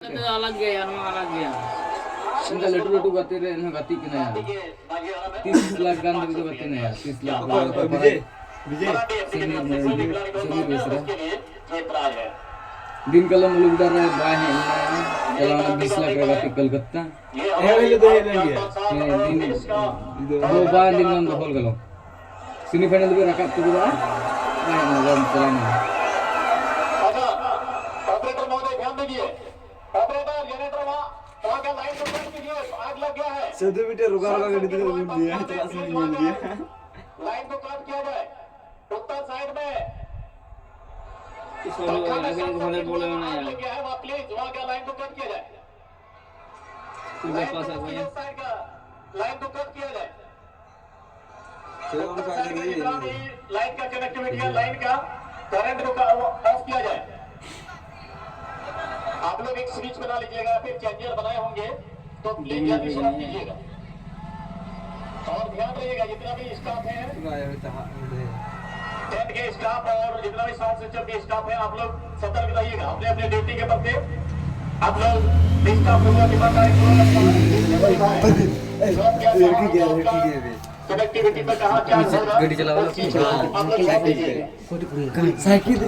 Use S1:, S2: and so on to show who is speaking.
S1: तो अलग गया यार, मैं अलग गया।
S2: इनका लटू लटू गाते रहे ना, गाती कि नहीं यार 30 लाख गान तो गाते नहीं यार 30 लाख
S3: विजय विजय
S2: समीर बेच रहा दिन कलम लोग डर रहे बाय है चलाना 20 लाख का गाती कलकत्ता
S3: ये तो ये लगी है
S2: दिन दो बार दिन में होल गलो सेमीफाइनल भी रखा तो बुरा बाय ना गन चलाना।
S4: ऑपरेटर महोदय ध्यान दीजिए, ऑपरेटर जनरेटर वहां का लाइन को कट कीजिए, आग लग गया है।
S3: सदु बेटे रुका रुका कर दिया चला से मिल गया
S4: लाइन को कट किया जाए उत्तर साइड में
S1: इसको लोग घोड़े बोले ना यार,
S4: लग गया है, वहां प्लीज वहां का लाइन को कट किया जाए,
S1: सीधे पास आ गए।
S4: साइड का लाइन को कट किया जाए,
S3: चलो उनका आगे
S4: लाइन का कनेक्टिविटी है, लाइन का करंट को ऑफ किया जाए। आप लोग एक स्विच बना लीजिएगा, फिर चेंजर बनाए होंगे तो प्लीज जल्दी से ऑफ कीजिएगा। और ध्यान रहिएगा जितना भी स्टाफ है, टेंट के स्टाफ और जितना भी साउंड सिस्टम के स्टाफ है, आप लोग सतर्क रहिएगा अपने अपने ड्यूटी के प्रति। आप लोग स्टाफ लोगों की कनेक्टिविटी पे कहा क्या होगा,
S2: गाड़ी चलाओ
S4: आप लोग ध्यान दीजिएगा।
S3: साइकिल